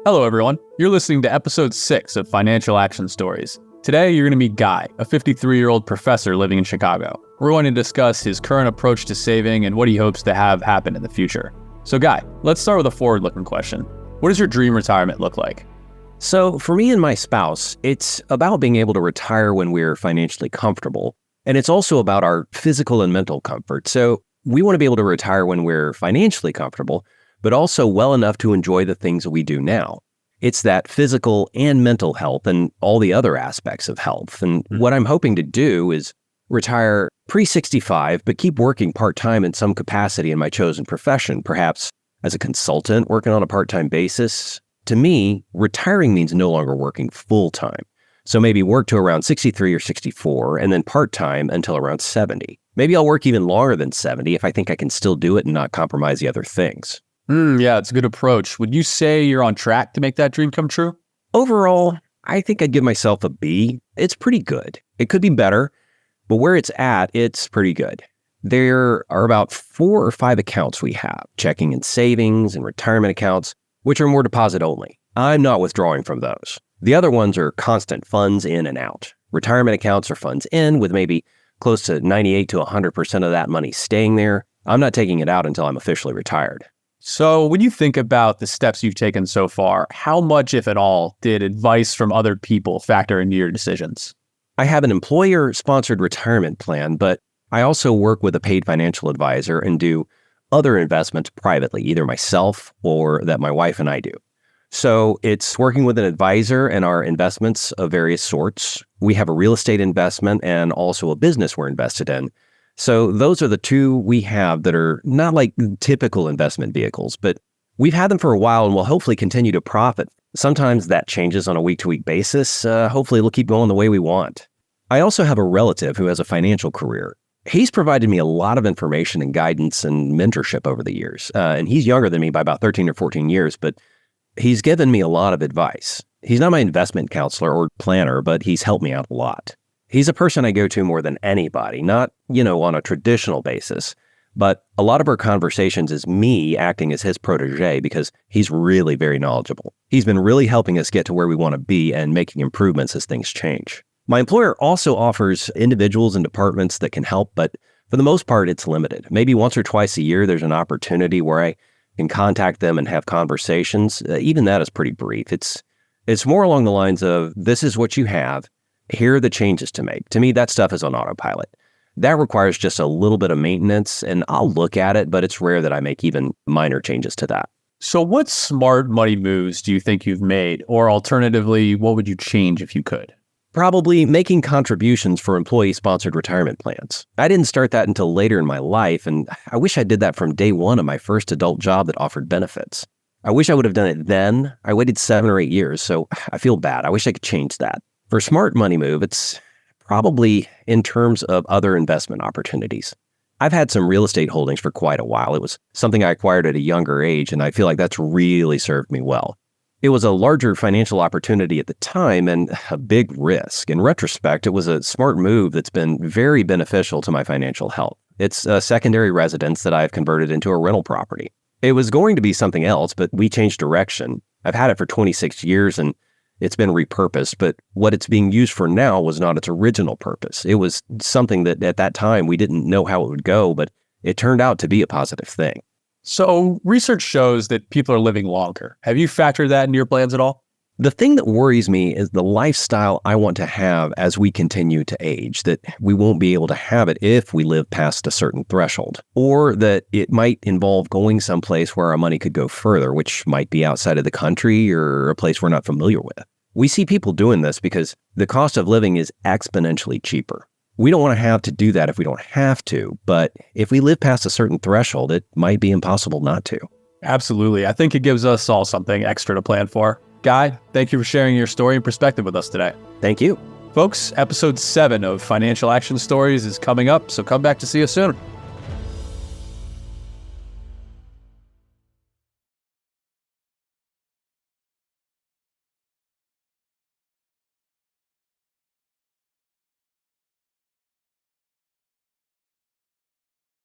Hello, everyone. You're listening to episode 6 of Financial Action Stories. Today, you're going to meet Guy, a 53-year-old professor living in Chicago. We're going to discuss his current approach to saving and what he hopes to have happen in the future. So, Guy, let's start with a forward-looking question. What does your dream retirement look like? So, for me and my spouse, it's about being able to retire when we're financially comfortable. And it's also about our physical and mental comfort. So, we want to be able to retire when we're financially comfortable, but also well enough to enjoy the things that we do now. It's that physical and mental health and all the other aspects of health. And what I'm hoping to do is retire pre-65, but keep working part-time in some capacity in my chosen profession, perhaps as a consultant working on a part-time basis. To me, retiring means no longer working full-time. So maybe work to around 63 or 64 and then part-time until around 70. Maybe I'll work even longer than 70 if I think I can still do it and not compromise the other things. Yeah, it's a good approach. Would you say you're on track to make that dream come true? Overall, I think I'd give myself a B. It's pretty good. It could be better, but where it's at, it's pretty good. There are about 4 or 5 accounts we have, checking and savings and retirement accounts, which are more deposit only. I'm not withdrawing from those. The other ones are constant funds in and out. Retirement accounts are funds in with maybe close to 98 to 100% of that money staying there. I'm not taking it out until I'm officially retired. So when you think about the steps you've taken so far, how much, if at all, did advice from other people factor into your decisions? I have an employer-sponsored retirement plan, but I also work with a paid financial advisor and do other investments privately, either myself or that my wife and I do. So it's working with an advisor and our investments of various sorts. We have a real estate investment and also a business we're invested in. So those are the two we have that are not like typical investment vehicles, but we've had them for a while and will hopefully continue to profit. Sometimes that changes on a week-to-week basis. Hopefully it'll keep going the way we want. I also have a relative who has a financial career. He's provided me a lot of information and guidance and mentorship over the years. And he's younger than me by about 13 or 14 years, but he's given me a lot of advice. He's not my investment counselor or planner, but he's helped me out a lot. He's a person I go to more than anybody, not, on a traditional basis, but a lot of our conversations is me acting as his protege because he's really very knowledgeable. He's been really helping us get to where we want to be and making improvements as things change. My employer also offers individuals and departments that can help, but for the most part, it's limited. Maybe once or twice a year, there's an opportunity where I can contact them and have conversations. Even that is pretty brief. It's more along the lines of, this is what you have. Here are the changes to make. To me, that stuff is on autopilot. That requires just a little bit of maintenance, and I'll look at it, but it's rare that I make even minor changes to that. So what smart money moves do you think you've made? Or alternatively, what would you change if you could? Probably making contributions for employee-sponsored retirement plans. I didn't start that until later in my life, and I wish I did that from day one of my first adult job that offered benefits. I wish I would have done it then. I waited 7 or 8 years, so I feel bad. I wish I could change that. For smart money move, it's probably in terms of other investment opportunities. I've had some real estate holdings for quite a while. It was something I acquired at a younger age, and I feel like that's really served me well. It was a larger financial opportunity at the time and a big risk. In retrospect, it was a smart move that's been very beneficial to my financial health. It's a secondary residence that I've converted into a rental property. It was going to be something else, but we changed direction. I've had it for 26 years and it's been repurposed, but what it's being used for now was not its original purpose. It was something that at that time we didn't know how it would go, but it turned out to be a positive thing. So research shows that people are living longer. Have you factored that into your plans at all? The thing that worries me is the lifestyle I want to have as we continue to age, that we won't be able to have it if we live past a certain threshold, or that it might involve going someplace where our money could go further, which might be outside of the country or a place we're not familiar with. We see people doing this because the cost of living is exponentially cheaper. We don't want to have to do that if we don't have to, but if we live past a certain threshold, it might be impossible not to. Absolutely. I think it gives us all something extra to plan for. Guy, thank you for sharing your story and perspective with us today. Thank you. Folks, episode 7 of Financial Action Stories is coming up, so come back to see us soon.